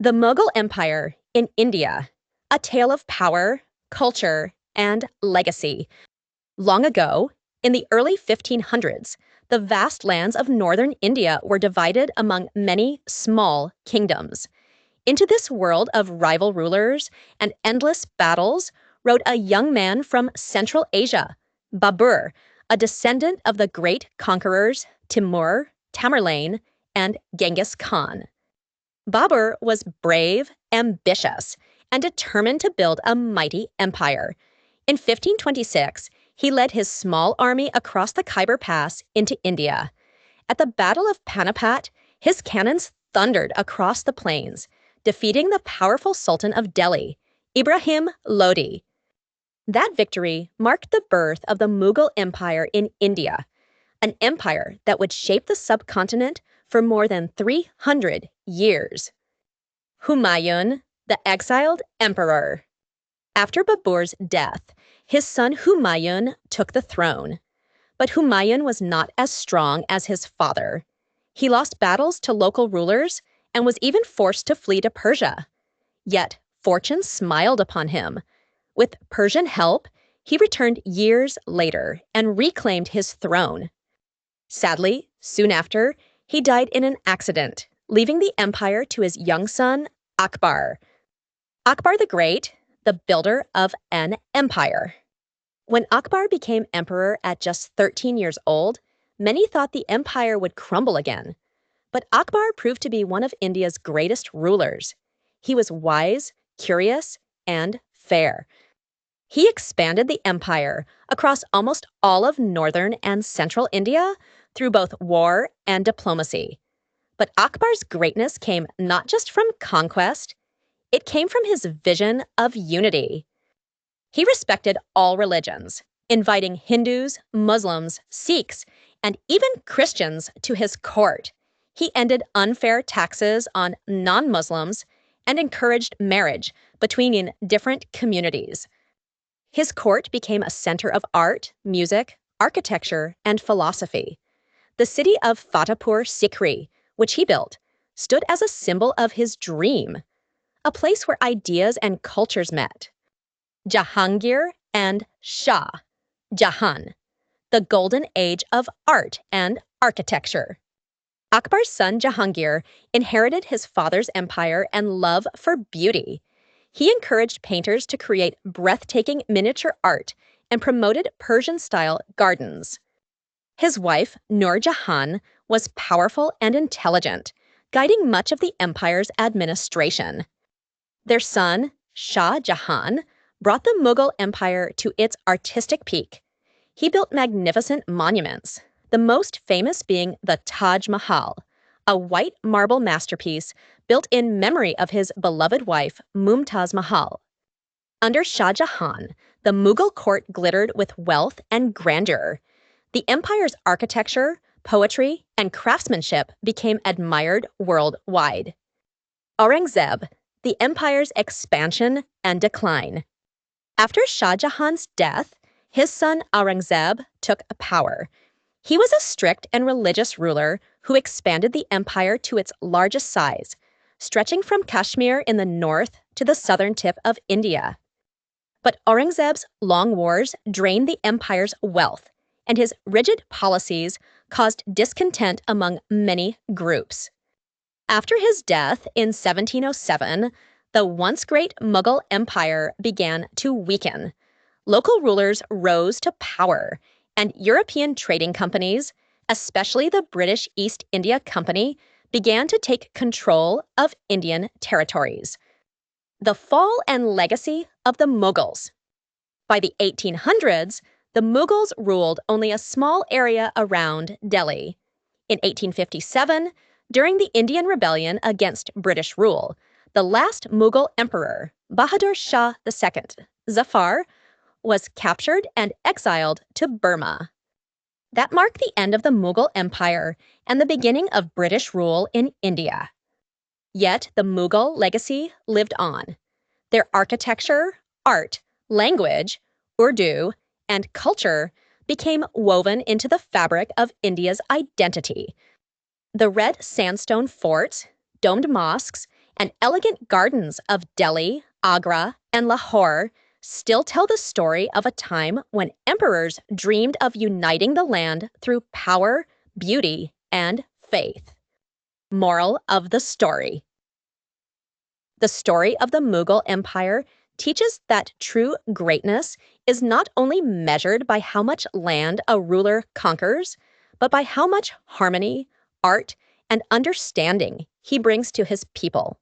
The Mughal Empire in India, a tale of power, culture, and legacy. Long ago, in the early 1500s, the vast lands of northern India were divided among many small kingdoms. Into this world of rival rulers and endless battles rode a young man from Central Asia, Babur, a descendant of the great conquerors Timur, Tamerlane, and Genghis Khan. Babur was brave, ambitious, and determined to build a mighty empire. In 1526, he led his small army across the Khyber Pass into India. At the Battle of Panipat, his cannons thundered across the plains, defeating the powerful Sultan of Delhi, Ibrahim Lodi. That victory marked the birth of the Mughal Empire in India, an empire that would shape the subcontinent for more than 300 years. Humayun, the exiled emperor. After Babur's death, his son Humayun took the throne. But Humayun was not as strong as his father. He lost battles to local rulers and was even forced to flee to Persia. Yet fortune smiled upon him. With Persian help, he returned years later and reclaimed his throne. Sadly, soon after, he died in an accident, leaving the empire to his young son, Akbar. Akbar the Great, the builder of an empire. When Akbar became emperor at just 13 years old, many thought the empire would crumble again. But Akbar proved to be one of India's greatest rulers. He was wise, curious, and fair. He expanded the empire across almost all of northern and central India through both war and diplomacy. But Akbar's greatness came not just from conquest, it came from his vision of unity. He respected all religions, inviting Hindus, Muslims, Sikhs, and even Christians to his court. He ended unfair taxes on non-Muslims and encouraged marriage between different communities. His court became a center of art, music, architecture, and philosophy. The city of Fatehpur Sikri, which he built, stood as a symbol of his dream, a place where ideas and cultures met. Jahangir and Shah Jahan, the golden age of art and architecture. Akbar's son Jahangir inherited his father's empire and love for beauty. He encouraged painters to create breathtaking miniature art and promoted Persian-style gardens. His wife, Nur Jahan, was powerful and intelligent, guiding much of the empire's administration. Their son, Shah Jahan, brought the Mughal Empire to its artistic peak. He built magnificent monuments, the most famous being the Taj Mahal, a white marble masterpiece built in memory of his beloved wife, Mumtaz Mahal. Under Shah Jahan, the Mughal court glittered with wealth and grandeur. The empire's architecture, poetry, and craftsmanship became admired worldwide. Aurangzeb, the empire's expansion and decline. After Shah Jahan's death, his son Aurangzeb took power. He was a strict and religious ruler who expanded the empire to its largest size, stretching from Kashmir in the north to the southern tip of India. But Aurangzeb's long wars drained the empire's wealth, and his rigid policies caused discontent among many groups. After his death in 1707, the once great Mughal Empire began to weaken. Local rulers rose to power, and European trading companies, especially the British East India Company, began to take control of Indian territories. The fall and legacy of the Mughals. By the 1800s, the Mughals ruled only a small area around Delhi. In 1857, during the Indian Rebellion against British rule, the last Mughal emperor, Bahadur Shah II, Zafar, was captured and exiled to Burma. That marked the end of the Mughal Empire and the beginning of British rule in India. Yet the Mughal legacy lived on. Their architecture, art, language, Urdu, and culture became woven into the fabric of India's identity. The red sandstone forts, domed mosques, and elegant gardens of Delhi, Agra, and Lahore still tell the story of a time when emperors dreamed of uniting the land through power, beauty, and faith. Moral of the story: the story of the Mughal Empire teaches that true greatness is not only measured by how much land a ruler conquers, but by how much harmony, art, and understanding he brings to his people.